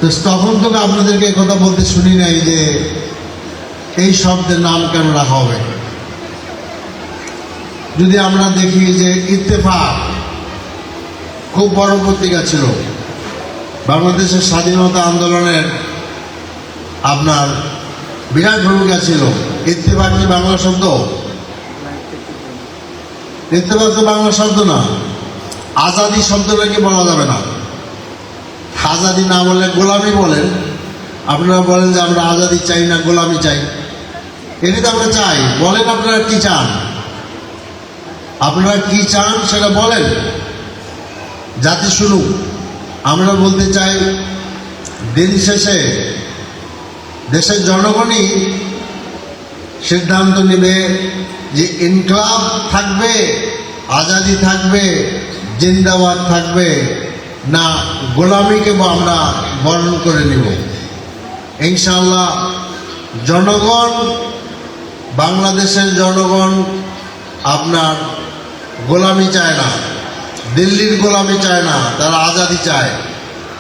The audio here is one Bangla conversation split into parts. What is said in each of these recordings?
তো তখন থেকে আপনাদেরকে কথা বলতে শুনি নাই যে এই শব্দের নাম কেন রাখা হবে। যদি আমরা দেখি যে ইত্তেফাক খুব বড় পত্রিকা ছিল, বাংলাদেশের স্বাধীনতা আন্দোলনের আপনার বিরাট ভূমিকা ছিল। ইত্তেফাক কি বাংলা শব্দ? ইত্তেফাক তো বাংলা শব্দ না। আজাদি শব্দটা কি বলা যাবে না? আজাদি না বলে গোলামি বলেন। আপনারা বলেন যে আমরা আজাদি চাই না, গোলামি চাই। এটি তো আমরা চাই। বলেন আপনারা কি চান, আপনারা কি চান সেটা বলেন, জাতি শুনুক। আমরা বলতে চাই, দিন শেষে দেশের জনগণই সিদ্ধান্ত নেবে যে ইনকলাব থাকবে, আজাদি থাকবে, জিন্দাবাদ থাকবে, না গোলামিকে আমরা বরণ করে নিব। ইনশাআল্লাহ জনগণ, বাংলাদেশের জনগণ আপনার গোলামি চায় না, দিল্লির গোলামি চায় না, তারা আজাদি চায়,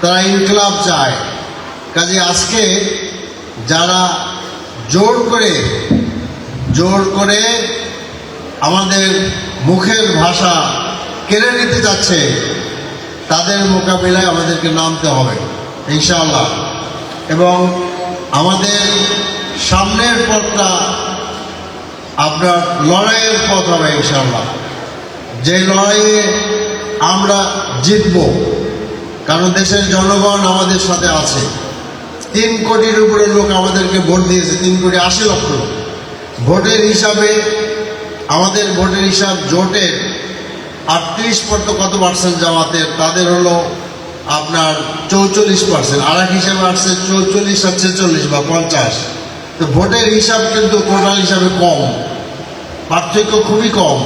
তারা ইনকলাব চায়। কাজে আজকে যারা জোর করে আমাদের মুখের ভাষা কেড়ে নিতে যাচ্ছে, তাদের মোকাবিলায় আমাদেরকে নামতে হবে ইনশাআল্লাহ। এবং আমাদের সামনের পথটা আপনার লড়াইয়ের পথ হবে ইনশাআল্লাহ। যে লড়াইয়ে আমরা জিতব, কারণ দেশের জনগণ আমাদের সাথে আছে। 3 কোটির উপরে লোক আমাদেরকে ভোট দিয়েছে, 3,80,00,000 লোক। ভোটের হিসাবে আমাদের ভোটের হিসাব জোটের 38% কত পার্সেন্ট জামাতের, তাদের হলো আপনার 44%। আর এক হিসাবে আসছে 44 আর 46 বা 50। তো ভোটের হিসাব কিন্তু টোটাল হিসাবে কম, পার্থক্য খুবই কম।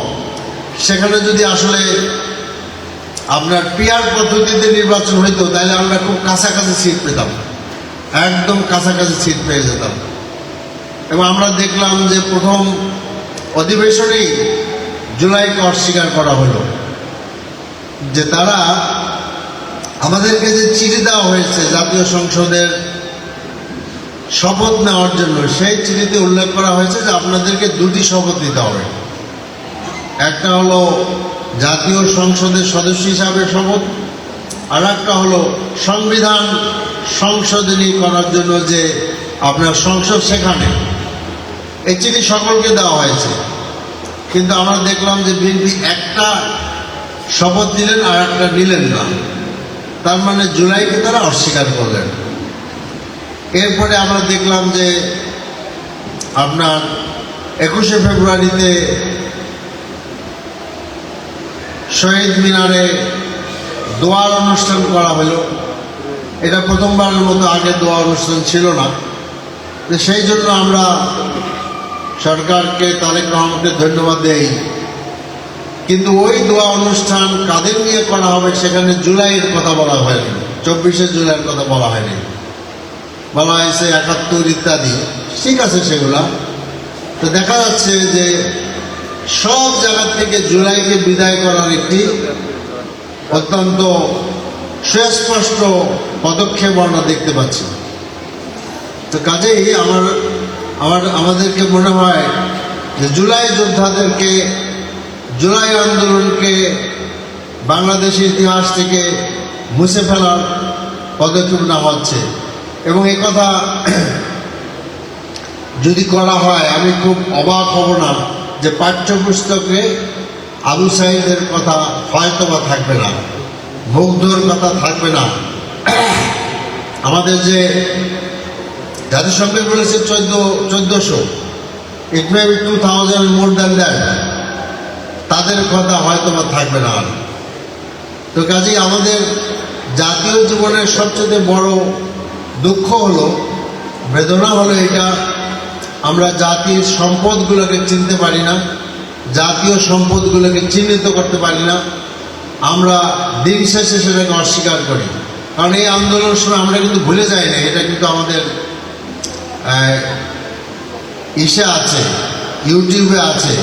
সেখানে যদি আসলে আপনার পিয়ার পদ্ধতিতে নির্বাচন হইতো, তাহলে আমরা খুব কাছাকাছি সিট পেতাম, একদম কাছাকাছি সিট পেয়ে যেতাম। এবং আমরা দেখলাম যে প্রথম অধিবেশনেই জুলাইকে অস্বীকার করা হলো, যে তারা আমাদেরকে যে চিঠি দেওয়া হয়েছে জাতীয় সংসদের শপথ নেওয়ার জন্য, সেই চিঠিতে উল্লেখ করা হয়েছে যে আপনাদেরকে 2টি শপথ নিতে হবে। একটা হলো জাতীয় সংসদের সদস্য হিসাবে শপথ, আর একটা হলো সংবিধান সংশোধনী করার জন্য যে আপনার সংসদ, সেখানে। এই চিঠি সকলকে দেওয়া হয়েছে, কিন্তু আমরা দেখলাম যে বিএনপি একটা শপথ দিলেন আর একটা নিলেন না। তার মানে জুলাইকে তারা অস্বীকার করলেন। এরপরে আমরা দেখলাম যে আপনার 21শে ফেব্রুয়ারিতে শহীদ মিনারে দোয়ার অনুষ্ঠান করা হলো। এটা প্রথমবারের মতো, আগে দোয়া অনুষ্ঠান ছিল না। সেই জন্য আমরা সরকারকে, তারেক রহমানকে ধন্যবাদ দেই। কিন্তু ওই দোয়া অনুষ্ঠান কাদের নিয়ে করা হবে সেখানে জুলাইয়ের কথা বলা হয়নি, 24শে জুলাইয়ের কথা বলা হয়নি। বলা হয়েছে 71 ইত্যাদি, ঠিক আছে সেগুলা। তো দেখা যাচ্ছে যে সব জায়গার থেকে জুলাইকে বিদায় করার একটি অত্যন্ত সুস্পষ্ট পদক্ষেপ আমরা দেখতে পাচ্ছি। তো কাজেই আমাদেরকে মনে হয় যে জুলাই যোদ্ধাদেরকে, জুলাই আন্দোলনকে বাংলাদেশের ইতিহাস থেকে মুছে ফেলার পদক্ষেপ নেওয়া হচ্ছে। এবং এই কথা যদি করা হয়, আমি খুব অবাক হব না যে পাঠ্যপুস্তকে আবু সাঈদের কথা হয়তোবা থাকবে না, মুগ্ধর কথা থাকবে না। আমাদের যে জাতিসংঘ বলেছে 1400, it may be 2000 more than that, তাদের কথা হয়তোবা থাকবে না। তো কাজেই আমাদের জাতীয় জীবনের সবচেয়ে বড় দুঃখ হলো, বেদনা হলো এটা, আমরা জাতির সম্পদগুলোকে চিনতে পারি না, জাতীয় সম্পদগুলোকে চিহ্নিত করতে পারি না। আমরা দিন শেষে সেটাকে অস্বীকার করি। কারণ এই আন্দোলনের সময় আমরা কিন্তু ভুলে যাই না, এটা কিন্তু আমাদের ইসে আছে, ইউটিউবে আছে,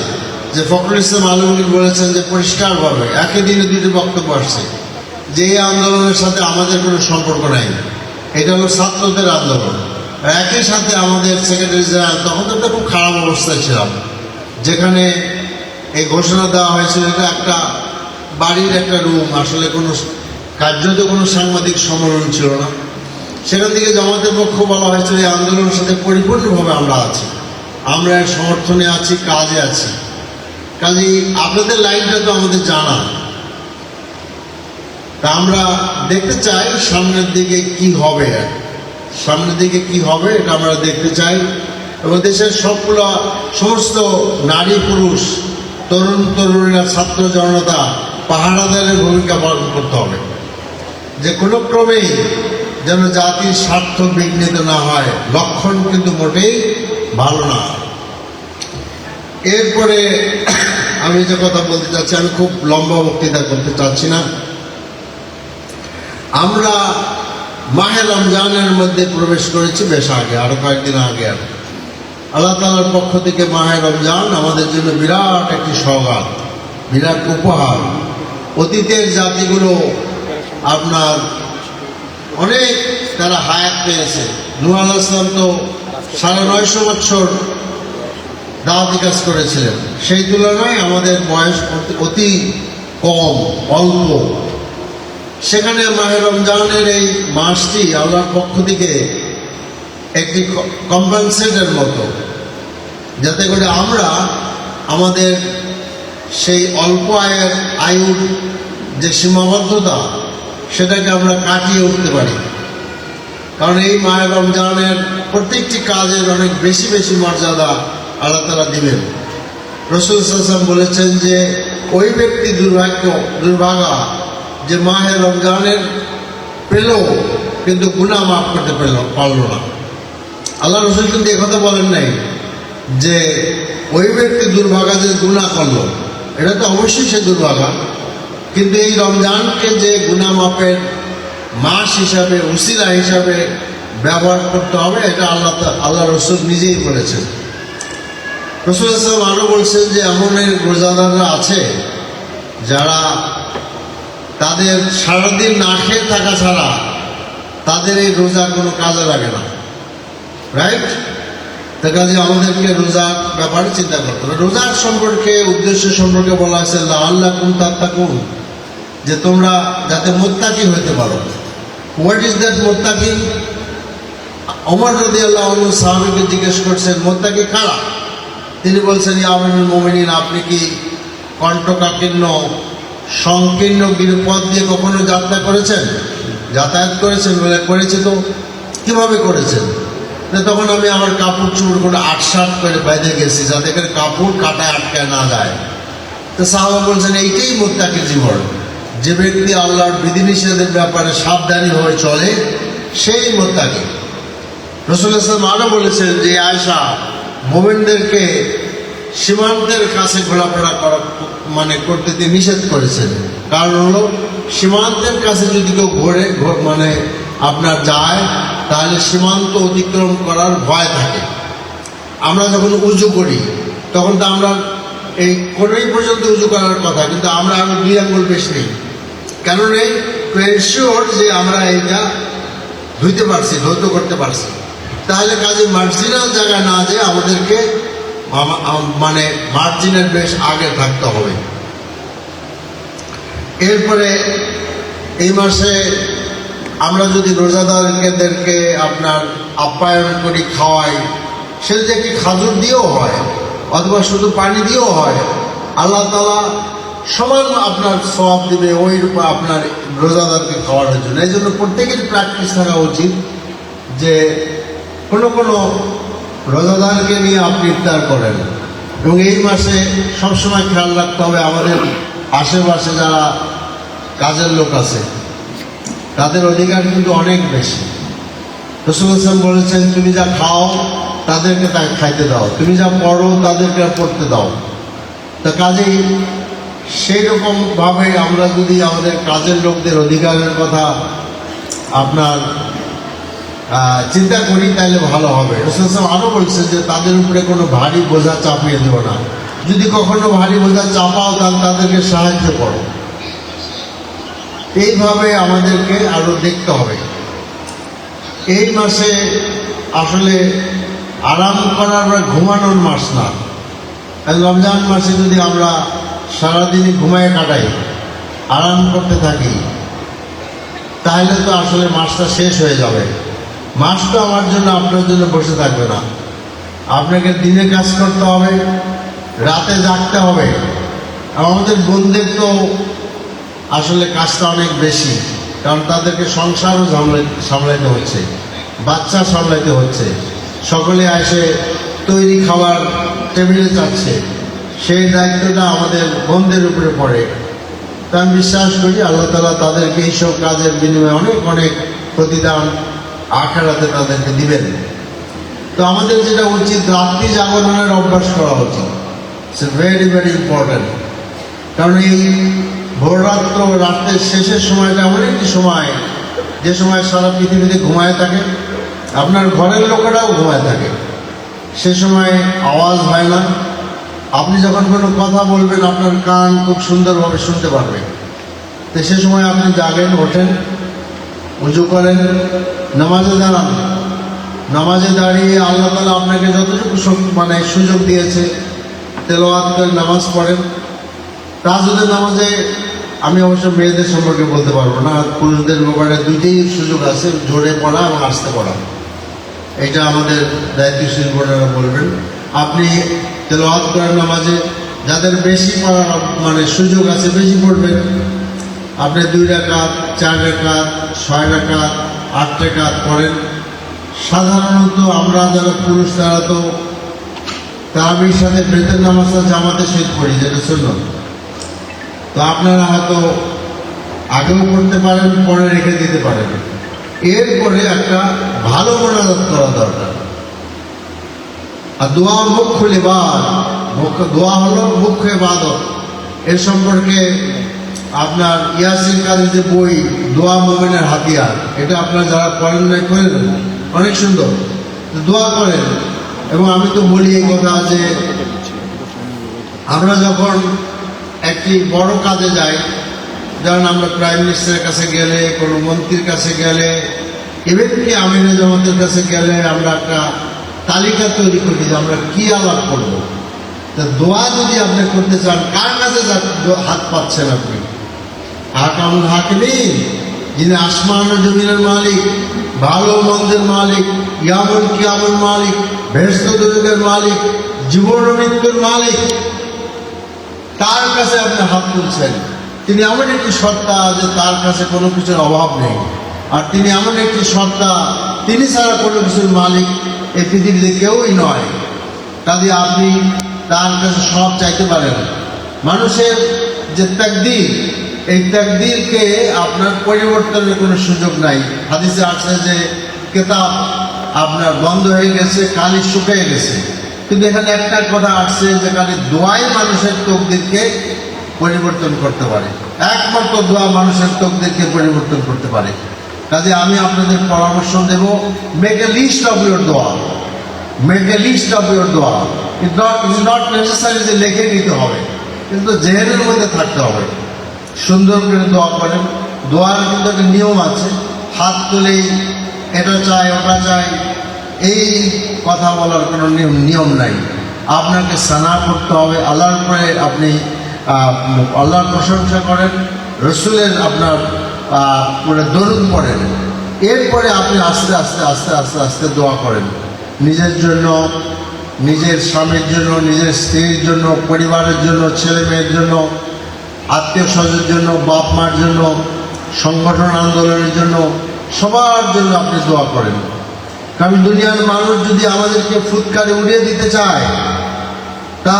যে ফখরুল ইসলাম আলমগীর বলেছেন যে পরিষ্কারভাবে একই দিনে 2টি বক্তব্য আসছে যে এই আন্দোলনের সাথে আমাদের কোনো সম্পর্ক নাই। এটা হলো ছাত্রদের আন্দোলন। একই সাথে আমাদের সেক্রেটারি জেনারেল, তখন তো খুব খারাপ অবস্থায় ছিলাম, যেখানে এই ঘোষণা দেওয়া হয়েছিল এটা একটা বাড়ির একটা রুম, আসলে কোনো কার্যত কোনো সাংবাদিক সম্মেলন ছিল না। সেখান থেকে জামাতের পক্ষ বলা হয়েছিল এই আন্দোলনের সাথে পরিপূর্ণভাবে আমরা আছি, আমরা এর সমর্থনে আছি, কাজে আছি। কাজেই আপনাদের লাইনটা তো আমাদের জানা, তা আমরা দেখতে চাই সামনের দিকে কি হবে, সামনের দিকে কি হবে এটা আমরা দেখতে চাই। এবং দেশের সবগুলো সমস্ত নারী পুরুষ, তরুণ তরুণীরা, ছাত্র জনতা পাহারাদারের ভূমিকা পালন করতে হবে, যে কোনো ক্রমেই যেন জাতির স্বার্থ বিঘ্নিত না হয়। লক্ষণ কিন্তু মোটেই ভালো না। এরপরে আমি যে কথা বলতে চাচ্ছি, আমি খুব লম্বা বক্তৃতা করতে চাচ্ছি না। আমরা মাহে রমজানের মধ্যে প্রবেশ করেছি বেশ আগে, আরো কয়েকদিন আগে। আল্লাহ তাআলার পক্ষ থেকে মাহে রমজান আমাদের জন্য বিরাট একটি সওগাত, বিরাট উপহার। অতীতের জাতিগুলো আপনার অনেক তারা হায়াত পেয়েছে। নূহ আলাইহিস সালাম তো 950 বছর দাওয়াতি কাজ করেছিলেন, সেই তুলনায় আমাদের বয়স অতি কম, অল্প। সেখানে মাহে রমজানের এই মাসটি আল্লাহর পক্ষ থেকে একটি কম্পেনসেটের মতো, যাতে করে আমরা আমাদের সেই অল্প আয়ুর যে সীমাবদ্ধতা সেটাকে আমরা কাটিয়ে উঠতে পারি। কারণ এই মাহে রমজানের প্রত্যেকটি কাজের অনেক বেশি বেশি মর্যাদা আল্লাহ তাআলা দিবেন। রাসূল সাল্লাল্লাহু আলাইহি ওয়াসাল্লাম বলেছেন যে ওই ব্যক্তি দুর্ভাগা যে মাহে রমজানের পেল কিন্তু গুনাহ মাফ করতে পারল না। আল্লাহ রাসূল কিন্তু একথা বলেন নাই যে ওই ব্যক্তি দুর্ভাগা যে গুনাহ করলো, এটা তো অবশ্যই সে দুর্ভাগা, কিন্তু এই রমজানকে যে গুনাহ মাফের মাস হিসাবে, উসিলা হিসাবে ব্যবহার করতে হবে, এটা আল্লাহ রাসূল নিজেই বলেছেন। রাসূল সাল্লাল্লাহু আলাইহি ওয়াসাল্লাম আরো বলছেন যে এমন রোজাদাররা আছে যারা তাদের সারাদিন না খেয়ে থাকা ছাড়া তাদের এই রোজা কোনো কাজে লাগে না, রাইট? তার কাজে আমাদেরকে রোজার ব্যাপারে চিন্তা করতে হবে। রোজার সম্পর্কে, উদ্দেশ্য সম্পর্কে বলা হয়েছে লাআল্লাকুম তাত্তাকুন, যে তোমরা যাতে মুত্তাকি হতে পারো। হোয়াট ইজ দ্যাট মুত্তাকি? ওমর রাদিয়াল্লাহু আনহু সাহাবীকে জিজ্ঞেস করছেন মুত্তাকি কারা? তিনি বলছেন ইয়া আমিরুল মুমিনিন, আপনি কি কণ্ঠকাকীর্ণ সংকীর্ণ গিরিপথ দিয়ে কখনো যাতায়াত করেছেন? বলে করেছি। তো কিভাবে করেছেন? তখন আমি আমার কাপড় চুপড় করে আটসাট করে বেঁধে গেছি, যাতে করে কাপড় কাটায় আটকায় না যায়। তো সাহাবা বলছেন এইটাই মুত্তাকির জীবন, যে ব্যক্তি আল্লাহর বিধিনিষেধের ব্যাপারে সাবধানী হয়ে চলে সেই মুত্তাকি। রাসূলুল্লাহ সাল্লাল্লাহু আলাইহি ওয়াসাল্লাম আরো বলেছেন যে আয়েশা মুমিনদেরকে সীমান্তের কাছে ঘোরাফেরা করতে তিনি নিষেধ করেছেন। কারণ হলো সীমান্তের কাছে যদি কেউ আপনার যায়, তাহলে সীমান্ত অতিক্রম করার ভয় থাকে। আমরা যখন উজু করি তখন তো আমরা এই কোনোই পর্যন্ত উজু করার কথা, কিন্তু আমরা আরো 2 আঙ্গুল বেশি নেই। কেন নেই? টু এনশিওর যে আমরা এইটা ধৌত করতে পারছি। তাহলে কাজে মার্জিনাল জায়গা না যে আমাদেরকে মার্জিনের বেশ আগে থাকতে হবে। এরপরে এই মাসে আমরা যদি রোজাদারদেরকে আপনার আপ্যায়ন করি, খাওয়াই, সেটা যে কি খাজুর দিয়েও হয় অথবা শুধু পানি দিয়েও হয়, আল্লাহ তাআলা সমান আপনার সওয়াব দিবে ওই রূপে আপনার রোজাদারকে খাওয়ানোর জন্য। এই জন্য প্রত্যেকের প্র্যাকটিস থাকা উচিত যে কোনো রোজাদারকে নিয়ে আপনি ইফতার করেন। এবং এই মাসে সবসময় খেয়াল রাখতে হবে আমাদের আশেপাশে যারা কাজের লোক আছে তাদের অধিকার কিন্তু অনেক বেশি। রাসূলুল্লাহ সাল্লাল্লাহু আলাইহি ওয়াসাল্লাম বলেছেন তুমি যা খাও তাদেরকে তা খাইতে দাও, তুমি যা পড়ো তাদেরকে পড়তে দাও। তা কাজেই সেই রকমভাবে আমরা যদি আমাদের কাজের লোকদের অধিকারের কথা আপনার চিন্তা করি তাহলে ভালো হবে। রাসূলুল্লাহ সাল্লাল্লাহু আলাইহি ওয়াসাল্লাম আরো বলছেন যে তাদের উপরে কোনো ভারী বোঝা চাপিয়ে দেবো না, যদি কখনো ভারী বোঝা চাপাও তাহলে তাদেরকে সাহায্য করো। এইভাবে আমাদেরকে আরো দেখতে হবে। এই মাসে আসলে আরাম করার বা ঘুমানোর মাস না। রমজান মাসে যদি আমরা সারাদিনই ঘুমায় কাটাই, আরাম করতে থাকি, তাহলে তো আসলে মাসটা শেষ হয়ে যাবে। মাস তো আমার জন্য আপনার জন্য বসে থাকবে না। আপনাকে দিনে কাজ করতে হবে, রাতে জাগতে হবে। আমাদের বোনদের তো আসলে কাজটা অনেক বেশি, কারণ তাদেরকে সংসারও সামলাইতে হচ্ছে, বাচ্চা সামলাইতে হচ্ছে। সকলে এসে তৈরি খাবার টেবিলে যাচ্ছে, সেই দায়িত্বটা আমাদের বোনদের উপরে পড়ে। তা আমি বিশ্বাস করি আল্লাহ তাআলা তাদেরকে এইসব কাজের বিনিময়ে অনেক অনেক প্রতিদান আখিরাতে তাদেরকে দিবেন। তো আমাদের যেটা উচিত, রাত্রি জাগরণের অভ্যাস করা উচিত। It's very very important. কারণ এই ভোররাত্র, রাত্রের শেষের সময়টা এমন একটি সময়, যে সময় সারা পৃথিবীতে ঘুমায় থাকে, আপনার ঘরের লোকেরাও ঘুমায় থাকে। সে সময় আওয়াজ হয় না। আপনি যখন কোনো কথা বলবেন, আপনার কান খুব সুন্দরভাবে শুনতে পারবে। তো সে সময় আপনি জাগেন, ওঠেন, উজু করেন, নামাজে দাঁড়ান। নামাজে দাঁড়িয়ে আল্লাহ তাআলা আপনাকে যতটুকু সুযোগ দিয়েছে, তেলাওয়াত করে নামাজ পড়েন। তাহাজ্জুদের নামাজে আমি অবশ্য মেয়েদের সম্পর্কে বলতে পারবো না, পুরুষদের ব্যাপারে দুইটাই সুযোগ আছে, জোরে পড়া এবং আস্তে পড়া। এটা আমাদের দায়িত্বশীল বোনেরা বলবেন। আপনি তেলাওয়াত করেন নামাজে, যাদের বেশি পড়ার সুযোগ আছে, বেশি পড়বেন। আপনি 2 রাকাত, 4 রাকাত, 6 রাকাত, 8 রাকাত পড়েন। সাধারণত আমরা যারা পুরুষ, তারা তো তারাবির সাথে বেতের নামাজটা জামাতে সহিত পড়ি, যেটা সুন্নাত। তো আপনারা হয়তো আগেও পড়তে পারেন, পরে রেখে দিতে পারেন। এরপরে একটা ভালো মোনাজাত করা দরকার। আর দোয়া মুখ্য ইবাদত, দোয়া হলো মুখ্য ইবাদত। এর সম্পর্কে আপনার ইয়াসিন কাদের যে বই, দোয়া মুমিনের হাতিয়ার, এটা আপনারা যারা পড়েন নাই করে দেন, অনেক সুন্দর। দোয়া করেন। এবং আমি তো বলি এই কথা যে আমরা যখন একটি বড় কাজে যাই, যেমন আমরা প্রাইম মিনিস্টারের কাছে গেলে, কোনো মন্ত্রীর কাছে গেলে, ইভেন কি আমিরে জামাতের কাছে গেলে, আমরা একটা তালিকা তৈরি করি যে আমরা কি আলাপ করব। তা দোয়া যদি আপনি করতে চান, কার কাছে হাত পাচ্ছেন আপনি? হাকামুল হাকিমিন, যিনি আসমান ও জমিনের মালিক, ভালো মন্দের মালিক, ইয়ামুল কিয়ামুল মালিক, বেহেশত দুনিয়ার মালিক, জীবন ও মৃত্যুর মালিক, তার কাছে আপনি হাত তুলছেন। তিনি এমন একটি সত্তা যে তার কাছে কোনো কিছুর অভাব নেই। আর তিনি এমন একটি সত্তা, তিনি ছাড়া কোনো কিছুর মালিক এই পৃথিবীতে কেউই নয়। কাজে আপনি তার কাছে সব চাইতে পারেন। মানুষের যে তাকদীর, এই তাকদীরকে আপনার পরিবর্তনের কোনো সুযোগ নাই। হাদিসে আসছে যে কিতাব আপনার বন্ধ হয়ে গেছে, কালি শুকিয়ে গেছে। কিন্তু এখানে একটা কথা আসছে যে খালি দোয়াই মানুষের তকদীরকে পরিবর্তন করতে পারে। একমাত্র দোয়া মানুষের তকদীরকে পরিবর্তন করতে পারে। কাজে আমি আপনাদের পরামর্শ দেব, make a list of your দোয়া, make a list of your দোয়া। ইটস নট নেসেসারি যে লিখে নিতে হবে, কিন্তু জেহেনের মধ্যে থাকতে হবে। সুন্দর করে দোয়া করেন। দোয়ার কিন্তু একটা নিয়ম আছে। হাত তুলেই এটা চাই, ওটা চাই, এই কথা বলার কোনো নিয়ম নাই। আপনাকে সানা করতে হবে, আল্লাহর পরে আপনি আল্লাহর প্রশংসা করেন, রসুলের আপনার দরুদ পড়েন। এরপরে আপনি আস্তে আস্তে আস্তে আস্তে আস্তে দোয়া করেন, নিজের জন্য, নিজের স্বামীর জন্য, নিজের স্ত্রীর জন্য, পরিবারের জন্য, ছেলে মেয়ের জন্য, আত্মীয় স্বজনের জন্য, বাপ মার জন্য, সংগঠন আন্দোলনের জন্য, সবার জন্য আপনি দোয়া করেন। কারণ দুনিয়ার মানুষ যদি আমাদেরকে ফুৎকারে উড়িয়ে দিতে চায়, তা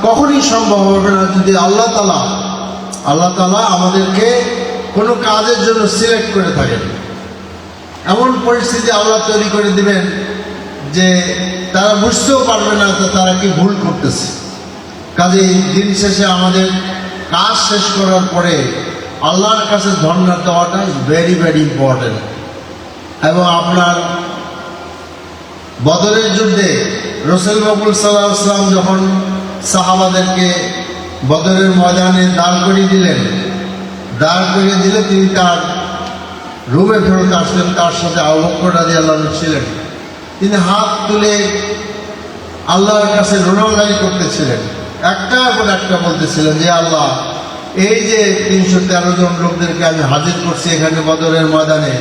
কখনই সম্ভব হবে না যদি আল্লাহ তাআলা আমাদেরকে কোনো কাজের জন্য সিলেক্ট করে থাকেন। এমন পরিস্থিতি আল্লাহ তৈরি করে দিবেন যে তারা বুঝতেও পারবে না যে তারা কি ভুল করতেছে। কাজেই দিন শেষে আমাদের কাজ শেষ করার পরে আল্লাহর কাছে ধন্যবাদ দেওয়াটা ইজ ভেরি ভেরি ইম্পর্টেন্ট। এবং আপনার বদরের যুদ্ধে রাসূল সাল্লাল্লাহু আলাইহি ওয়াসাল্লাম যখন সাহাবাদেরকে বদরের ময়দানে দাঁড় করিয়ে দিলেন, দাঁড় করিয়ে দিলে তিনি তার রুমে ফেরত আসলেন, তার সাথে আবু বকর রাদিয়াল্লাহু আনহু ছিলেন। তিনি হাত তুলে আল্লাহর কাছে রোনালদারি করতেছিলেন, একটার পর একটা বলতেছিলেন যে আল্লাহ, এই যে 313 জন লোকদেরকে আমি হাজির করছি এখানে বদরের ময়দানে,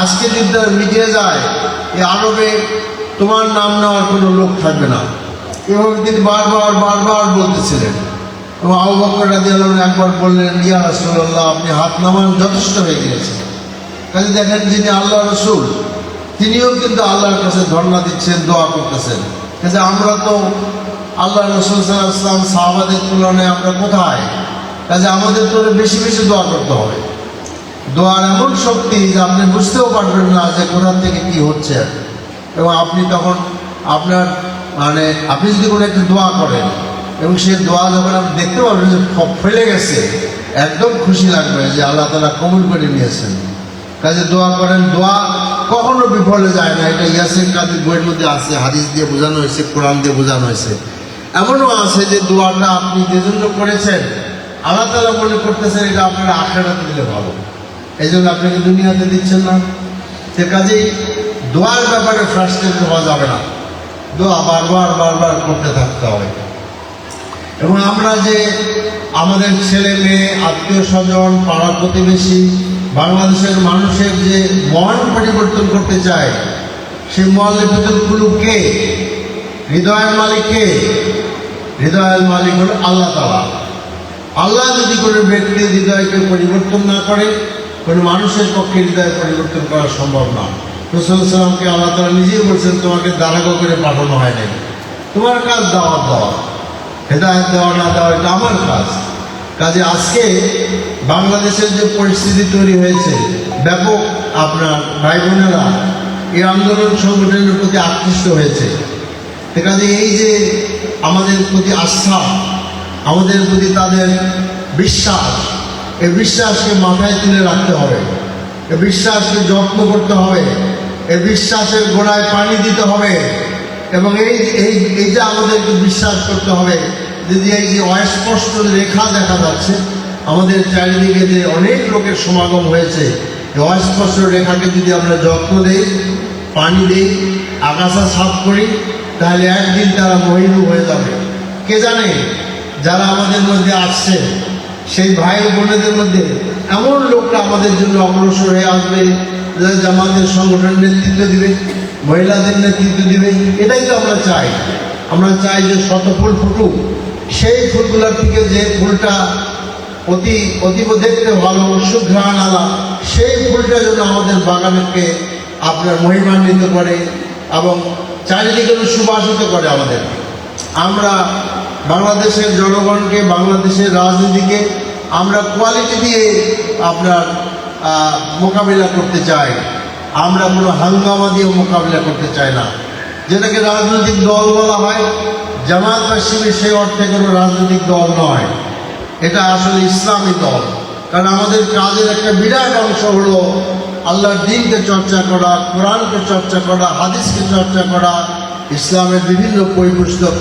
আজকে যদি তারা মিটিয়ে যায় এই আরবে তোমার নাম নেওয়ার কোনো লোক থাকবে না। এভাবে তিনি বারবার বারবার বলতেছিলেন। এবং আবু বকর রাদিয়াল্লাহু আনহু একবার বললেন, ইয়া রাসূলুল্লাহ, আপনি হাত নামান, যথেষ্ট হয়ে গিয়েছে। কাজে দেখেন, যিনি আল্লাহ রসুল তিনিও কিন্তু আল্লাহর কাছে ধর্ণা দিচ্ছেন, দোয়া করতেছেন। কাজে আমরা তো আল্লাহ রসুল সাল্লাল্লাহু আলাইহি ওয়াসাল্লাম সাহাবাদের তুলনায় আমরা কোথায়? কাজে আমাদের তো বেশি বেশি দোয়া করতে হবে। দোয়ার এমন শক্তি যে আপনি বুঝতেও পারবেন না যে কোথা থেকে কি হচ্ছে। এবং আপনি তখন আপনার আপনি যদি কোনো একটা দোয়া করেন এবং সেই দোয়া যখন আপনি দেখতে পারবেন যে ফেলে গেছে, একদম খুশি লাগবে যে আল্লাহ তাআলা কবুল করে নিয়েছেন। কাজে দোয়া করেন, দোয়া কখনো বিফলে যায় না। এটা ইয়াসিন কাদের বইয়ের মধ্যে আছে, হাদিস দিয়ে বোঝানো হয়েছে, কোরআন দিয়ে বোঝানো হয়েছে। এমনও আছে যে দোয়াটা আপনি যে জন্য করেছেন আল্লাহ তাআলা মনে করতেছেন এটা আপনারা আখিরাতে দিলে ভালো, এই জন্য আপনাকে দুনিয়াতে দিচ্ছেন না। সে কাজেই দোয়ার ব্যাপারে ফ্রাস্ট্রেটেড হওয়া যাবে না, দোয়া বারবার বারবার করতে থাকতে হবে। এবং আমরা যে আমাদের ছেলে মেয়ে, আত্মীয় স্বজন, পাড়া প্রতিবেশী, বাংলাদেশের মানুষের যে মন পরিবর্তন করতে চায়, সেই মুআল্লিফাতুল কুলুব কে? হৃদয়ের মালিক কে? হৃদয়ের মালিক হল আল্লাহ তাআলা। আল্লাহ যদি কোনো ব্যক্তির হৃদয়কে পরিবর্তন না করে, কোনো মানুষের পক্ষে হৃদয় পরিবর্তন করা সম্ভব না। রাসূল সাল্লাল্লাহু আলাইহি ওয়াসাল্লামকে আল্লাহ তাআলা নিজেই বলছেন, তোমাকে দারাগো করে পাঠানো হয় নাই, তোমার কাজ দাওয়াত দেওয়া, হেদায়েত দেওয়া না দেওয়া এটা আমার কাজ। কাজে আজকে বাংলাদেশের যে পরিস্থিতি তৈরি হয়েছে, ব্যাপক আপনার ভাই বোনেরা এই আন্দোলন সংগঠনের প্রতি আকৃষ্ট হয়েছে। কাজে এই যে আমাদের প্রতি আস্থা, আমাদের প্রতি তাদের বিশ্বাস, এই বিশ্বাসকে মাথায় তুলে রাখতে হবে, এই বিশ্বাসকে যত্ন করতে হবে, এই বিশ্বাসের গোড়ায় পানি দিতে হবে। এবং এই যে আমাদেরকে বিশ্বাস করতে হবে যদি এই যে অস্পষ্ট রেখা দেখা যাচ্ছে আমাদের চারিদিকে, যে অনেক লোকের সমাগম হয়েছে, এই অস্পষ্ট রেখাকে যদি আমরা যত্ন দেই, পানি দিই, আগাছা সাফ করি, তাহলে একদিন তারা মহিরু হয়ে যাবে। কে জানে, যারা আমাদের মধ্যে আসছে সেই ভাই বোনেদের মধ্যে এমন লোকরা আমাদের জন্য অগ্রসর হয়ে আসবে, যারা জামাতের সংগঠনের নেতৃত্ব দিবে, মহিলাদের নেতৃত্ব দিবে। এটাই তো আমরা চাই। আমরা চাই যে শত ফুল ফুটুক, সেই ফুলগুলোর থেকে যে ফুলটা অতীব দেখতে ভালো, সুঘ্রাণ আলা, সেই ফুলটা যেন আমাদের বাগানকে আপনার মহিমান্বিত করে এবং চারিদিকে সুবাসিত করে আমাদের। আমরা বাংলাদেশের জনগণকে, বাংলাদেশের রাজনীতিকে আমরা কোয়ালিটি দিয়ে আপনার মোকাবিলা করতে চাই, আমরা কোনো হাঙ্গামা দিয়ে মোকাবিলা করতে চাই না। যেটাকে রাজনৈতিক দল বলা হয়, জামাত বা শিবির সেই অর্থে কোনো রাজনৈতিক দল নয়, এটা আসলে ইসলামী দল। কারণ আমাদের কাজের একটা বিরাট অংশ হলো আল্লাহর দ্বীনকে চর্চা করা, কোরআনকে চর্চা করা, হাদিসকে চর্চা করা, ইসলামের বিভিন্ন বই পুস্তক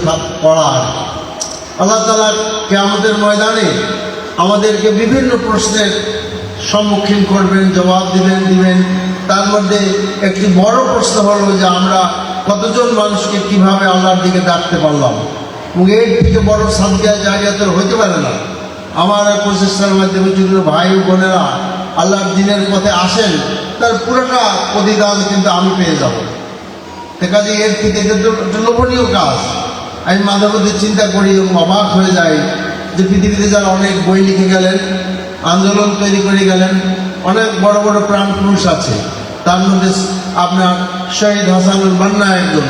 পড়া। আল্লাহ তাআলা কিয়ামতের ময়দানে আমাদেরকে বিভিন্ন প্রশ্নের সম্মুখীন করবেন, জবাব দিবেন। তার মধ্যে একটি বড় প্রশ্ন হলো যে আমরা কতজন মানুষকে কিভাবে আল্লাহর দিকে ডাকতে পারলাম। এবং এর থেকে বড় সাদকা জারিয়া তো হইতে পারে না। আমার প্রচেষ্টার মাধ্যমে যদি ভাই বোনেরা আল্লাহর দ্বীনের পথে আসেন, তার পুরোটা প্রতিদান কিন্তু আমি পেয়ে যাব। কাজে এর থেকে কিন্তু একটা লোভনীয় কাজ। আমি মাঝে মধ্যে চিন্তা করি এবং অবাক হয়ে যাই যে পৃথিবীতে যারা অনেক বই লিখে গেলেন, আন্দোলন তৈরি করে গেলেন, অনেক বড় বড় প্রাণ পুরুষ আছে। তার মধ্যে আপনার শহীদ হাসানুল বান্না একজন,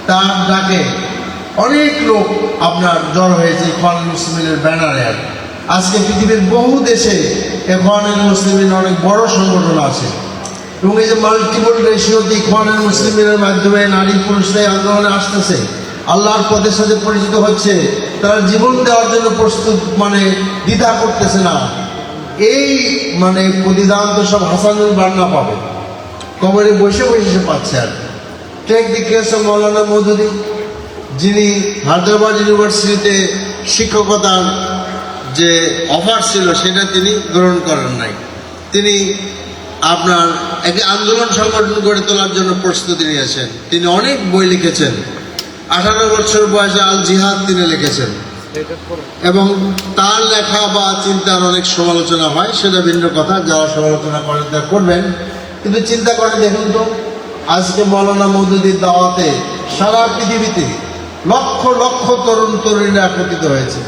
তার ডাকে অনেক লোক আপনার জড় হয়েছে ইখওয়ানুল মুসলিমিনের ব্যানারে। আজকে পৃথিবীর বহু দেশে ইখওয়ানুল মুসলিমিন অনেক বড় সংগঠন আছে। এবং এই যে মাল্টিপল রেশিওতে ইখওয়ানুল মুসলিমিনের মাধ্যমে নারী পুরুষরাই আন্দোলনে আসতেছে, আল্লাহর পথের সাথে পরিচিত হচ্ছে, তারা জীবন দেওয়ার জন্য প্রস্তুত, দ্বিধা করতেছে না। এই প্রতিদান তো সব হাসানুল বান্না পাবে, কবরে বসে বসে সে পাচ্ছে। আর টেক দি কেস অফ মৌলানা মওদুদী, যিনি হায়দ্রাবাদ ইউনিভার্সিটিতে শিক্ষকতার যে অফার ছিল সেটা তিনি গ্রহণ করেন নাই। তিনি আপনার একটি আন্দোলন সংগঠন গড়ে তোলার জন্য প্রস্তুতি নিয়েছেন। তিনি অনেক বই লিখেছেন। 18 বছর বয়সে আল জিহাদ তিনি লিখেছেন এবং তার লেখা বা চিন্তার অনেক সমালোচনা হয়, সেটা ভিন্ন কথা। যারা সমালোচনা করেন তা করবেন, কিন্তু চিন্তা করে দেখুন তো, আজকে মৌলানা মওদুদীর দাওয়াতে সারা পৃথিবীতে লক্ষ লক্ষ তরুণ তরুণীরা একত্রিত হয়েছে।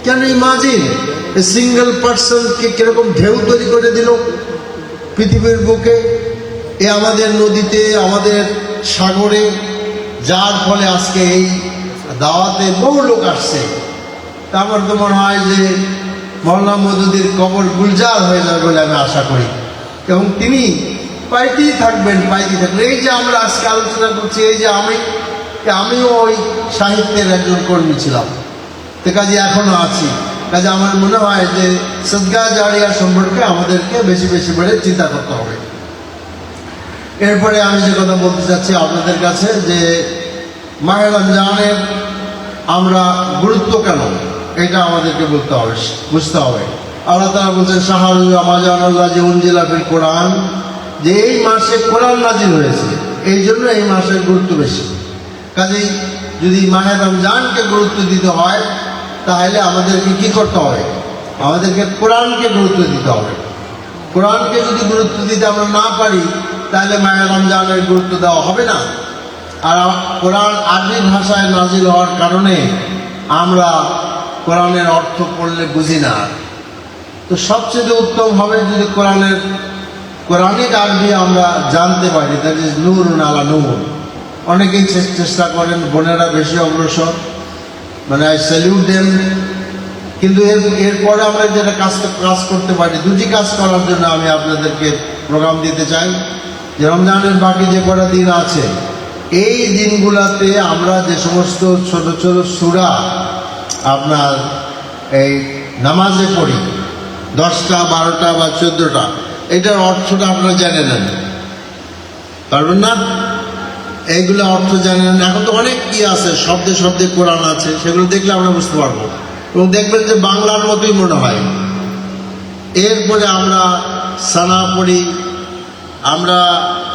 কেন ইমাজিন এ সিঙ্গেল পার্সনকে কিরকম ঢেউ তৈরি করে দিল পৃথিবীর বুকে, এ আমাদের নদীতে, আমাদের সাগরে, যার ফলে আজকে এই দাওয়াতে বহু লোক আসছে। তা আমার তো মনে হয় যে মৌলানা মওদুদীর কবর গুলজার হয়ে যাবে বলে আমি আশা করি, এবং তিনি পাইতেই থাকবেন। এই যে আমরা আজকে আলোচনা করছি, এই যে আমিও ওই সাহিত্যের একজন কর্মী ছিলাম, তো কাজে এখনো আছি। কাজে আমার মনে হয় যে সদকা জারিয়া সম্পর্কে আমাদেরকে বেশি বেশি করে চিন্তা করতে হবে। এরপরে আমি যে কথা বলতে চাচ্ছি আপনাদের কাছে, যে মাহে রমজানের আমরা গুরুত্ব কেন, এটা আমাদেরকে বলতে হবে, বুঝতে হবে। আল্লাহ তাআলা বলছেন শাহরুল রমাজানুল্লাযী উনজিলা ফিল কোরআন, যে এই মাসে কোরআন নাজিল হয়েছে, এই জন্য এই মাসের গুরুত্ব বেশি। কাজেই যদি মাহে রমজানকে গুরুত্ব দিতে হয়, তাহলে আমাদেরকে কি করতে হবে? আমাদেরকে কোরআনকে গুরুত্ব দিতে হবে। কোরআনকে যদি গুরুত্ব দিতে আমরা না পারি, তাহলে মাহে রমজানের গুরুত্ব দেওয়া হবে না। আর কোরআন আরবি ভাষায় নাজিল হওয়ার কারণে আমরা কোরআনের অর্থ পড়লে বুঝি না। তো সবচেয়ে উত্তম হবে যদি কোরআনিক আরবি আমরা জানতে পারি, দ্যাট ইজ নূরুন আলা নূর। অনেকেই চেষ্টা করেন, বোনেরা বেশি অগ্রসর, মানে আই স্যালিউট দেম। কিন্তু এরপরে আমরা যেটা কাজ করতে পারি, দুটি কাজ করার জন্য আমি আপনাদেরকে প্রোগ্রাম দিতে চাই। যে রমজানের বাকি যে কটা দিন আছে, এই দিনগুলোতে আমরা যে সমস্ত ছোট ছোট সূরা আপনার এই নামাজে পড়ি, 10টা 12টা বা 14টা, এটার অর্থটা আপনারা জেনে নেন, পারবেন না? এইগুলো অর্থ জানেন। এখন তো অনেক কি আছে, শব্দে শব্দে কোরআন আছে, সেগুলো দেখলে আমরা বুঝতে পারবো, এবং দেখবেন যে বাংলার মতোই মনে হয়। এরপরে আমরা সানা পড়ি, আমরা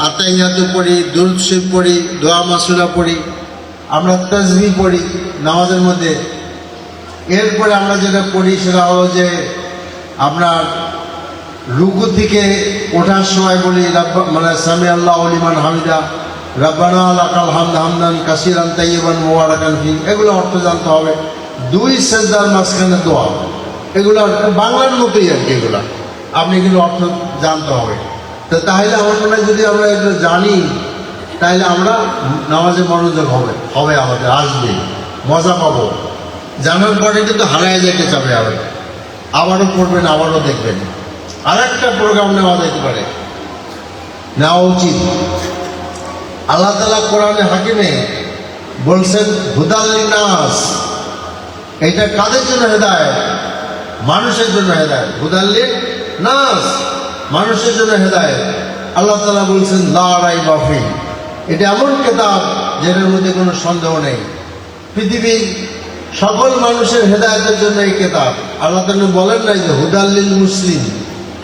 আতাহিয়াতু পড়ি, দুরূদ শরীফ পড়ি, দোয়া মাসুরা পড়ি, আমরা তাসবিহ পড়ি নামাজের মধ্যে। এরপরে আমরা যেটা পড়ি সেটা হলো যে আপনার রুকু থেকে ওঠার সময় বলি মানে সামি আল্লাহু লিমান হামিদা, রাব্বানা লাকাল হামদ হামদান কাসীরান তাইয়িবান মুবারাকান ফি। এগুলো অর্থ জানতে হবে। 2 সেজদার মাঝখানে দোয়া, এগুলো বাংলার মতোই আর কি, এগুলো আপনি এগুলো অর্থ জানতে হবে। তো তাহলে আমার মনে হয় যদি আমরা এগুলো জানি, তাহলে আমরা নামাজে মনোযোগ হবে আমাদের, আসবে, মজা পাবো। জানার পরে কিন্তু হারায় যেতে চাবে, আবারও পড়বেন, আবারও দেখবেন। আর একটা প্রোগ্রাম নেওয়া যেতে পারে, নেওয়া উচিত। আল্লাহ তাআলা কোরআনে হাকিমে বলছেন হুদাল লিন্নাস, এটা কাদের জন্য হেদায়েত? মানুষের জন্য হেদায়েত। হুদাল লিন্নাস, মানুষের জন্য হেদায়েত। আল্লাহ তাআলা বলছেন লা রাইবা ফি, এটা এমন কিতাব যেটার মধ্যে কোনো সন্দেহ নেই। পৃথিবীর সকল মানুষের হেদায়েতের জন্য এই কিতাব। আল্লাহ তাআলা বলেন নাই যে হুদাল লিল মুসলিম,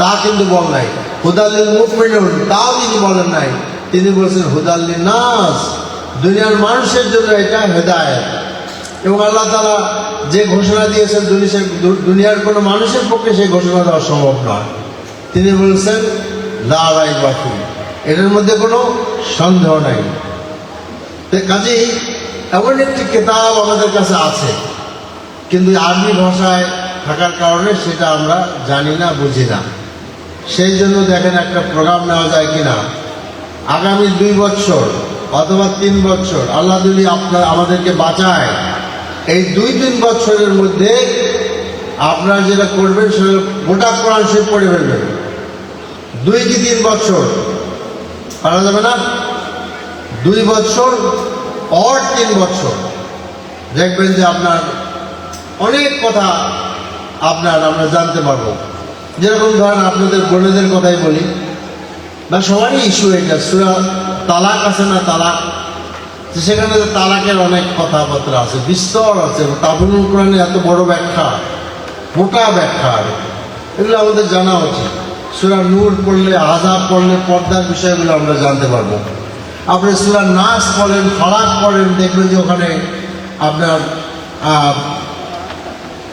তা কিন্তু বল নাই। হুদাল লিল মুমিনুন, তাও তিনি বলেন নাই। তিনি বলছেন হুদাল লিন্নাস, দুনিয়ার মানুষের জন্য এটা হেদায়েত। এবং আল্লাহ তাআলা যে ঘোষণা দিয়েছেন, দুনিয়ার কোনো মানুষের পক্ষে সেই ঘোষণা দেওয়া সম্ভব নয়। তিনি বলছেন লা রাইবা ফি, এটার মধ্যে কোনো সন্দেহ নাই। কাজেই এমন একটি কিতাব আমাদের কাছে আছে, কিন্তু আরবি ভাষায় থাকার কারণে সেটা আমরা জানি না, বুঝি না। সেই জন্য দেখেন একটা প্রোগ্রাম নেওয়া যায় কিনা, আগামী 2 বছর অথবা 3 বছর আল্লাহ যদি আমাদেরকে বাঁচায়, এই 2-3 বছরের মধ্যে আপনারা যেটা করবেন সেটা গোটা কোরআন শরীফ পড়ে ফেলবেন। 2 কি 3 বছর পারা যাবে না? 2 বছর আর 3 বছর দেখবেন যে আপনার অনেক কথা আমরা জানতে পারবো। যেরকম ধরেন আপনাদের বোনেদের কথাই বলি, বা সবারই ইস্যু এটা, সূরা তালাক আছে না, তালাক, সেখানে তালাকের অনেক কথাবার্তা আছে, বিস্তর আছে। তাফসীরুল কোরআনে এত বড় ব্যাখ্যা, মোটা ব্যাখ্যা, এগুলো আমাদের জানা উচিত। সূরা নূর পড়লে, আযাব পড়লে পর্দার বিষয়গুলো আমরা জানতে পারবো। আপনি সূরা নাস পড়েন, ফালাক পড়েন, দেখবেন যে ওখানে আপনার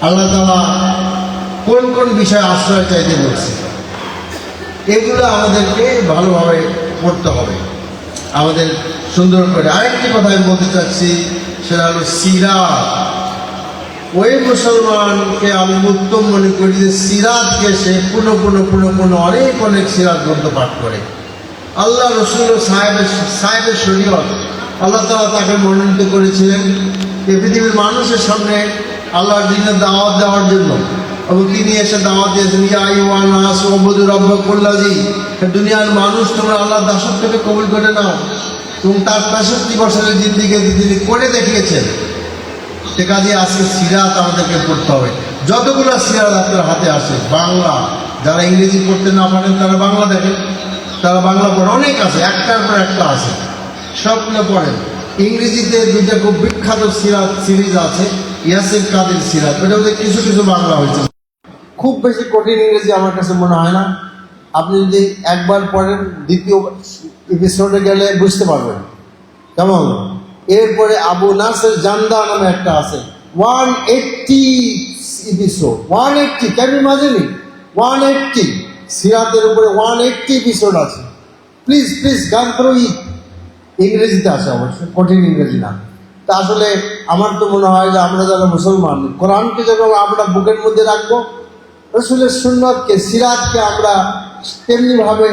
আল্লাহ তাআলা কোন কোন বিষয়ে আশ্রয় চাইতে বলছে। এগুলো আমাদেরকে ভালোভাবে পড়তে হবে, আমাদের সুন্দর করে। আরেকটি কথা আমি বলতে চাচ্ছি, সেটা হলো সিরাত। ওই মুসলমানকে আমি উত্তম মনে করি যে সিরাতকে সে পুনঃ অনেক অনেক সিরাত গ্রন্থ পাঠ করে। আল্লাহ রসুল সাহেবের শরীয়ত আল্লাহ তাআলা তাকে মনোনীত করেছিলেন এই পৃথিবীর মানুষের সামনে আল্লাহর দ্বীনের দাওয়াত দেওয়ার জন্য, এবং তিনি এসে দাওয়াত দিয়েছেন, ইয়া আইয়ুহান নাস উবুদু রাব্বাকুল্লাযী, দুনিয়ার মানুষ তোমরা আল্লাহর দাসত্বকে কবুল করে নাও। এবং তার 65 বছরের জিন্দেগি তিনি করে দেখিয়েছেন। সে কাজে আজকে সিরাত আমাদেরকে পড়তে হবে। যতগুলো সিরাত আপনার হাতে আসে বাংলা, যারা ইংরেজি পড়তে না পারেন তারা বাংলা দেখেন, তারা বাংলা পড়ে, অনেক আছে, একটার পর একটা আছে, সবগুলো পড়েন। ইংরেজিতে দুইটা খুব বিখ্যাত সিরাত সিরিজ আছে, ইয়াসির কাদের সিরাত, এটা ওদের কিছু কিছু বাংলা হয়েছে। খুব বেশি কঠিন ইংরেজি আমার কাছে মনে হয় না। আপনি যদি একবার পড়েন, দ্বিতীয় এপিসোডে গেলে বুঝতে পারবেন কেমন। এরপরে আবু নাসের জান্দা নামে একটা আছে, 180 এপিসোড, 180, কেন ইমাজিন, 180 সিরাতের উপরে 180 এপিসোড আছে। প্লিজ গান করো। ইংরেজিতে আছে, অবশ্যই কঠিন ইংরেজি না। তা আসলে আমার তো মনে হয় যে আমরা যারা মুসলমান, কোরআনকে যখন আমরা বুকের মধ্যে রাখবো, রসুলের সুন্নতকে, সিরাতকে আমরা তেমনিভাবে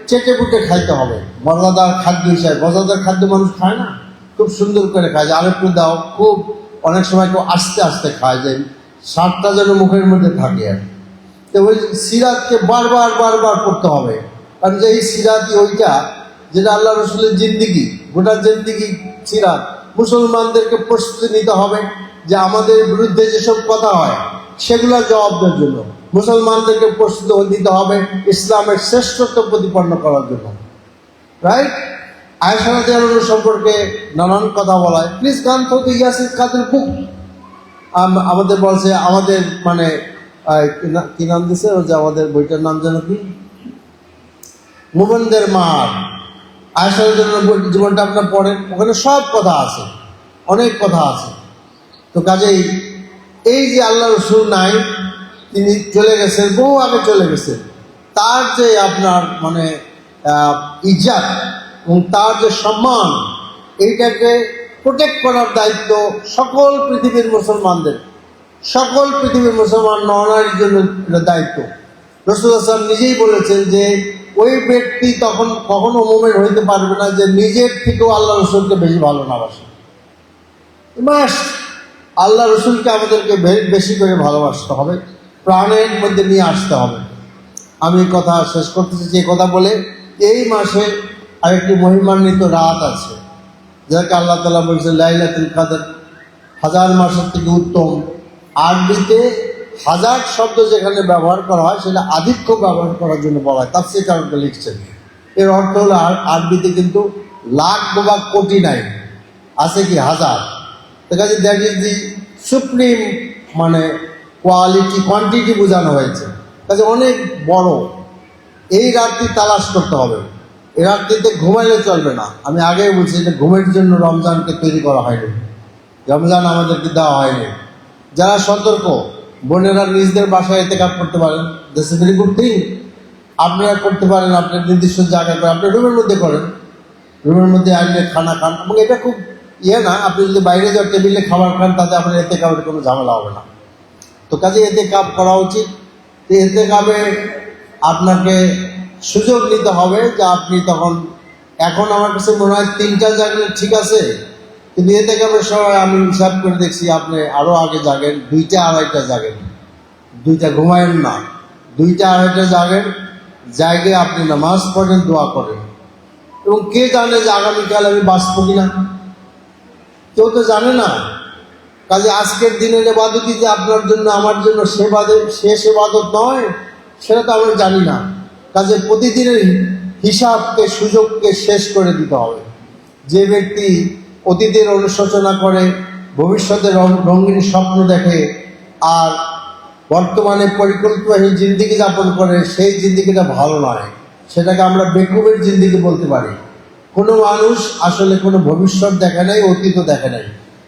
চেটে বুটে খাইতে হবে। মজাদার খাদ্য হিসাবে, মজাদার খাদ্য মানুষ খায় না, খুব সুন্দর করে খায়, যে আরেকটু দাও, খুব অনেক সময় কেউ আস্তে আস্তে খায়, যে স্বাদটা যেন মুখের মধ্যে থাকে। আর তো ওই সিরাতকে বারবার পড়তে হবে, কারণ যে এই সিরাতই ওইটা যেটা আল্লাহ রসুলের জিন্দিগি, গোটা জিন্দিগি সিরাত। মুসলমানদেরকে প্রস্তুতি নিতে হবে যে আমাদের বিরুদ্ধে যেসব কথা হয় সেগুলোর জবাব দেওয়ার জন্য। মুসলমানদেরকে প্রস্তুত নিতে হবে ইসলামের শ্রেষ্ঠত্ব প্রতিপন্ন করার জন্য। রাইট? আয়েশা রাদিয়াল্লাহু আনহা সম্পর্কে নানান কথা বলা হয়। প্লিজ গান তো ইয়াসির কাদের বুক আমাদের বলছে, আমাদের মানে কি নাম দিছে, ওই যে আমাদের বইটার নাম যেন কি, মোমেনদের মার। আয়েশা রাদিয়াল্লাহু আনহার জীবনটা আপনার পড়েন, ওখানে সব কথা আছে, অনেক কথা আছে। তো কাজেই এই যে আল্লাহ রসুল নাই, তিনি চলে গেছেন, বহু আগে চলে গেছেন, তার যে আপনার মানে ইজ্জত এবং তার যে সম্মান, এইটাকে প্রোটেক্ট করার দায়িত্ব সকল পৃথিবীর মুসলমানদের, সকল পৃথিবীর মুসলমান নরনারীর জন্য এটা দায়িত্ব। রাসূলুল্লাহ সাল্লাল্লাহু আলাইহি ওয়াসাল্লাম নিজেই বলেছেন যে ওই ব্যক্তি তখন কখনো মুমিন হইতে পারবে না যে নিজের থেকেও আল্লাহ রসুলকে বেশি ভালো না বাসে। আল্লাহ রসুলকে আমাদেরকে বেশি করে ভালোবাসতে হবে, প্রাণের মধ্যে নিয়ে আসতে হবে। আমি কথা শেষ করতেছি যে কথা বলে, এই মাসে আরেকটি মহিমান্বিত রাত আছে, যাকে আল্লাহ তাআলা বলছেন লাইলাতুল কদর, 1000 মাসের থেকে উত্তম। আরবিতে 1000 শব্দ যেখানে ব্যবহার করা হয় সেটা আধিক্য ব্যবহার করার জন্য বলা হয়, তাফসীরকাররা লিখছেন। এর অর্থ হলো আরবিতে কিন্তু লাখ বা কোটি নাই, আছে কি 1000। কাজে দ্যাট ইজ দি সুপ্রিম মানে কোয়ালিটি, কোয়ান্টিটি বোঝানো হয়েছে। কাজে অনেক বড়। এই রাতটি তালাশ করতে হবে। এই রাত্রিতে ঘুমাইলে চলবে না। আমি আগেই বলছি যে ঘুমের জন্য রমজানকে তৈরি করা হয়নি, রমজান আমাদেরকে দেওয়া হয়নি। যারা সতর্ক, বোনেরা নিজেদের বাসায় ইতিকাফ করতে পারেন, this is very good thing. আপনারা করতে পারেন আপনার নির্দিষ্ট জায়গায় করে, আপনার রুমের মধ্যে করেন, রুমের মধ্যে আনলে খানা খান। এবং এটা খুব না, আপনি যদি বাইরে যাওয়ার টেবিলে খাবার খান তাতে আপনার ইতিকাফের কোনো ঝামেলা হবে না। তো কাজে ইতিকাফ করা উচিত। ইতিকাফে আপনাকে সুযোগ নিতে হবে যে আপনি তখন, এখন আমার কাছে মনে হয় 3টা জাগলে ঠিক আছে, কিন্তু ইতিকাফের সময় আমি হিসাব করে দেখছি আপনি আরও আগে জাগেন, 2টা 2:30টা জাগেন, 2টা ঘুমায়েন না, 2টা 2:30টা জাগেন, জায়গায় আপনি নামাজ পড়েন, দোয়া করেন। এবং কে জানে যে আগামীকাল আমি বাঁচবো কিনা, কেউ তো জানে না। কাজে আজকের দিনের ইবাদতই যে আপনার জন্য আমার জন্য শেষ ইবাদত নয়, সেটা তো আমরা জানি না। কাজে প্রতিদিনের হিসাবকে, সুযোগকে শেষ করে দিতে হবে। যে ব্যক্তি অতীতের অনুশোচনা করে, ভবিষ্যতের রঙিন স্বপ্ন দেখে, আর বর্তমানে পরিকল্পনাহীন জিন্দিগি যাপন করে, সেই জিন্দিগিটা ভালো নয়। সেটাকে আমরা বেকুবের জিন্দিগি বলতে পারি। কোনো মানুষ আসলে কোনো ভবিষ্যৎ দেখে নাই, অতীতও দেখে নাই।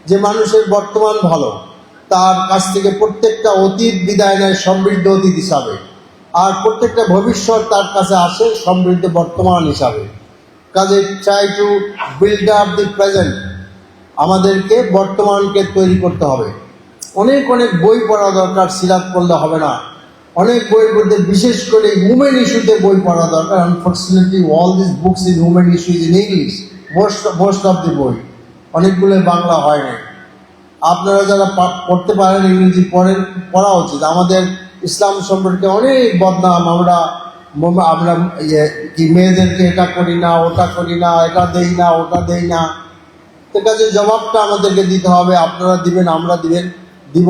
যে মানুষের বর্তমান ভালো, তার কাছ থেকে প্রত্যেকটা অতীত বিদায় নেয় সমৃদ্ধ অতীত হিসাবে, আর প্রত্যেকটা ভবিষ্যৎ তার কাছে আসে সমৃদ্ধ বর্তমান হিসাবে। কাজে try to build up the present. আমাদেরকে বর্তমানকে তৈরি করতে হবে। অনেক অনেক বই পড়া দরকার, সিরাত পড়লে হবে না। অনেক বইয়ের মধ্যে বিশেষ করে উমেন ইস্যুতে বই পড়া দরকার। Unfortunately all this books in women issue is in English, most of the বই। অনেকগুলো বাংলা হয় না। আপনারা যারা পড়তে পারেন, ইংরেজি পড়েন, পড়া উচিত। আমাদের ইসলাম সম্পর্কে অনেক বদনাম। আমরা কি মেয়েদেরকে এটা করি না, ওটা করি না, এটা দেই না, ওটা দেই না। তো কাজে জবাবটা আমাদেরকে দিতে হবে। আপনারা দিবেন, আমরা দিব।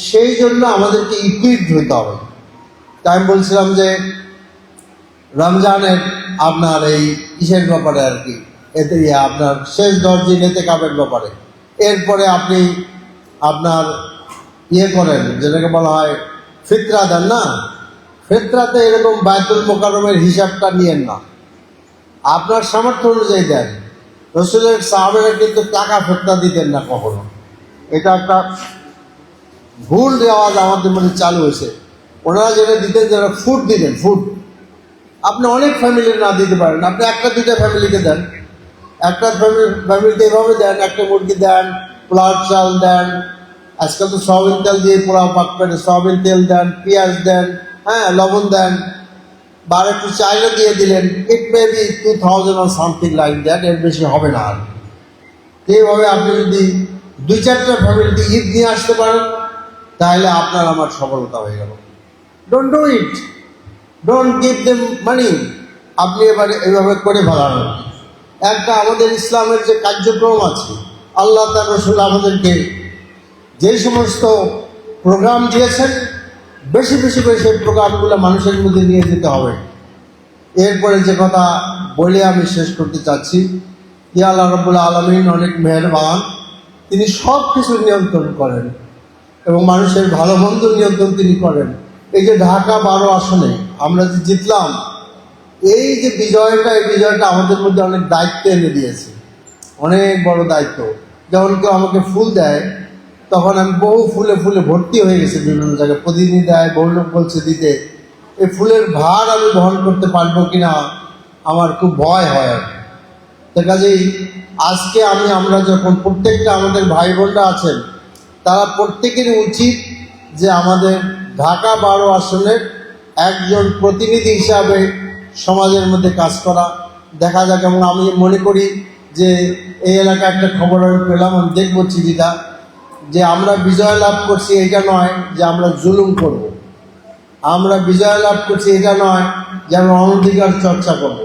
সেই জন্য আমাদেরকে ইকুইপড হতে হবে। তাই আমি বলছিলাম যে রমজানের আপনার এই কিসের ব্যাপারে আর কি, এতে আপনার শেষ 10 দিন এতে কাপের ব্যাপারে। এরপরে আপনি আপনার করেন, যেটাকে বলা হয় ফিতরা দেন না। ফিতরাতে এরকম বায়তুল মোকাররমের হিসাবটা নিয়েন না, আপনার সামর্থ্য অনুযায়ী দেন। রসুলের সাহাবেরা কিন্তু টাকা ফিতরা দিতেন না কখনো। এটা একটা ভুল রেওয়াজ আমাদের মধ্যে চালু হয়েছে। ওনারা যেটা দিতেন, যারা ফুড দিতেন, ফুড আপনি অনেক ফ্যামিলির না দিতে পারেন, আপনি একটা দুইটা ফ্যামিলিকে দেন। একটা ফ্যামিলিতে এভাবে দেন, একটা মুরগি দেন, পোলাও চাল দেন। আজকাল তো সয়াবিন তেল দিয়ে পোলাও পাক করে, সয়াবিন তেল দেন, পেঁয়াজ দেন, হ্যাঁ, লবণ দেন, বা একটু চাইলে দিয়ে দিলেন। ইট may be 2000 or something like that, এর বেশি হবে না। আর এইভাবে আপনি যদি 2-4টা ফ্যামিলিতে ঈদ নিয়ে আসতে পারেন, তাহলে আপনার আমার সফলতা হয়ে গেল। Don't do it, don't give them money. আপনি এবারে এভাবে করে ফেলান। একটা আমাদের ইসলামের যে কার্যক্রম আছে, আল্লাহ তার রাসূল আমাদেরকে যে সমস্ত প্রোগ্রাম দিয়েছেন, বেশি বেশি করে সেই প্রোগ্রামগুলো মানুষের মধ্যে নিয়ে যেতে হবে। এরপরে যে কথা বলে আমি শেষ করতে চাচ্ছি, আল্লাহ রাব্বুল আলামিন অনেক মেহেরবান। তিনি সব কিছু নিয়ন্ত্রণ করেন এবং মানুষের ভালো মন্দ নিয়ন্ত্রণ তিনি করেন। এই যে ঢাকা 12 আসনে আমরা যে জিতলাম, এই যে বিজয়টা, এই বিজয়টা আমাদের মধ্যে অনেক দায়িত্ব এনে দিয়েছে, অনেক বড় দায়িত্ব। যখন কেউ আমাকে ফুল দেয়, তখন আমি বহু ফুলে ফুলে ভর্তি হয়ে গেছে বিভিন্ন জায়গায়। প্রতিদিন দেয়, বহু লোক বলছে দিতে। এই ফুলের ভার আমি বহন করতে পারবো কিনা আমার খুব ভয় হয়। তো কাজেই আজকে আমরা যখন প্রত্যেকটা আমাদের ভাই বোনরা আছেন, তারা প্রত্যেকেরই উচিত যে আমাদের ঢাকা 12 আসনের একজন প্রতিনিধি হিসাবে সমাজের মধ্যে কাজ করা। দেখা যাক। এবং আমি মনে করি যে এই এলাকায় একটা খবর আমি পেলাম, আমি দেখবো চিঠিটা, যে আমরা বিজয় লাভ করছি এটা নয় যে আমরা জুলুম করব। আমরা বিজয় লাভ করছি এটা নয় যে আমরা অনধিকার চর্চা করব।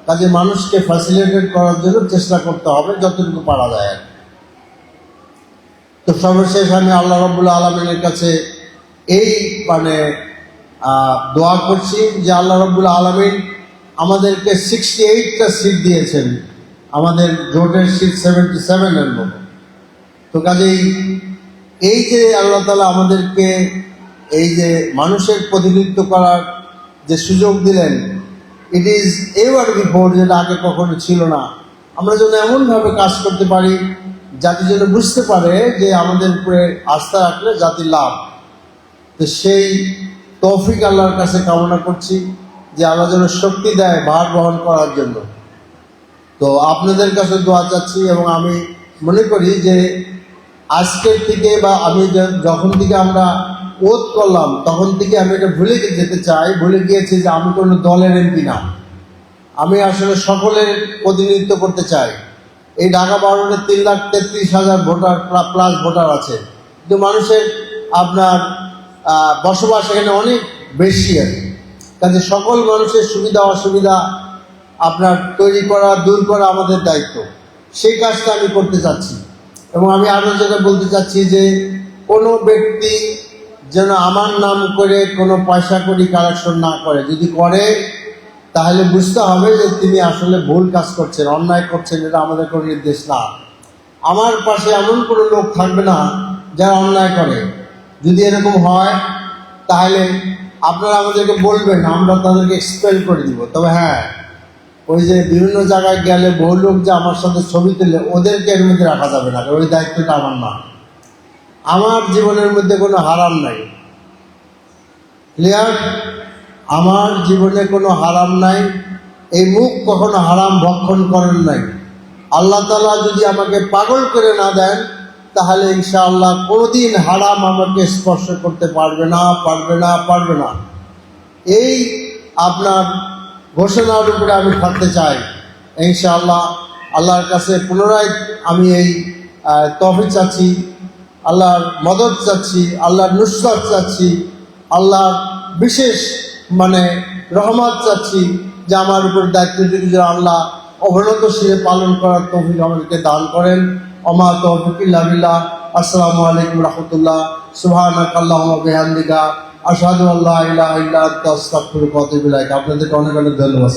কাজে মানুষকে ফ্যাসিলিটেট করার জন্য চেষ্টা করতে হবে যতটুকু পারা যায়। তো সর্বশেষ আমি আল্লাহ রাব্বুল আলামিনের কাছে এই দোয়া করছি যে আল্লাহ রাব্বুল আলামিন আমাদেরকে 68টা সিট দিয়েছেন, আমাদের জোটের সিট 77-এর মতো। তো কাজেই এই যে আল্লাহ তাআলা আমাদেরকে এই যে মানুষের প্রতিনিধিত্ব করার যে সুযোগ দিলেন, ইট ইজ এভার বিফোর, যেটা আগে কখনো ছিল না। আমরা যেন এমনভাবে কাজ করতে পারি জাতি যেন বুঝতে পারে যে আমাদের উপরে আস্থা রাখলে জাতির লাভ। তো সেই তৌফিক আল্লাহর কাছে কামনা করছি যে আল্লাহ যেন শক্তি দেয় ভার বহন করার জন্য। তো আপনাদের কাছে দোয়া চাচ্ছি। এবং আমি মনে করি যে আজকের থেকে বা আমি যখন থেকে আমরা ওত করলাম, তখন থেকে আমি এটা ভুলে যেতে চাই, ভুলে গিয়েছি যে আমি কোনো দলের এমপি না। আমি আসলে সকলের প্রতিনিধিত্ব করতে চাই। এই ঢাকা 12-এ 3,33,000 ভোটার প্লাস ভোটার আছে, কিন্তু মানুষের আপনার বসবাস এখানে অনেক বেশি আছে। কাজে সকল মানুষের সুবিধা অসুবিধা আপনার তৈরি করা, দূর করা আমাদের দায়িত্ব। সেই কাজটা আমি করতে চাচ্ছি। এবং আমি আরও যেটা বলতে চাচ্ছি যে কোনো ব্যক্তি যেন আমার নাম করে কোনো পয়সা কড়ি কালেকশন না করে। যদি করে তাহলে বুঝতে হবে যে তিনি আসলে ভুল কাজ করছেন, অন্যায় করছেন। এটা আমাদের কোনো নির্দেশ না। আমার পাশে এমন কোনো লোক থাকবে না যারা অন্যায় করে। যদি এরকম হয় তাহলে আপনারা আমাদেরকে বলবেন, আমরা তাদেরকে এক্সপ্লেন করে দিব। তবে হ্যাঁ, ওই যে বিভিন্ন জায়গায় গেলে বহু লোক যে আমার সাথে ছবি তুলে, ওদেরকে এর মধ্যে রাখা যাবে না, ওই দায়িত্বটা আমার না। আমার জীবনের মধ্যে কোনো হারাম নাই, ক্লিয়ার? আমার জীবনে কোনো হারাম নাই, এই মুখ কখনো হারাম ভক্ষণ করেন নাই। আল্লাহ তাআলা যদি আমাকে পাগল করে না দেন, তাহলে ইনশাআল্লাহ কোনোদিন হারাম আমাকে স্পর্শ করতে পারবে না, পারবে না, পারবে না। এই আপনার ঘোষণার উপরে আমি থাকতে চাই ইনশাআল্লাহ। আল্লাহর কাছে পুনরায় আমি এই তৌফিক চাচ্ছি, আল্লাহর মদদ চাচ্ছি, আল্লাহর নুসরাত চাচ্ছি, আল্লাহর বিশেষ রহমত চাচ্ছি, যে আমার উপর দায়িত্বটি যে আল্লাহ অবনত শিরে পালন করার তৌফিক আমাদেরকে দান করেন। ওমা তৌফিক ইল্লা বিল্লাহ। আসসালামু আলাইকুম রাহমাতুল্লাহ। সুবহানাকা আল্লাহুম্মা বিহামদিকা আশহাদু আল্লা ইলাহা ইল্লা আনতা আস্তাগফিরুকা ওয়া আতুবু ইলাইক। আপনাদেরকে অনেক অনেক ধন্যবাদ।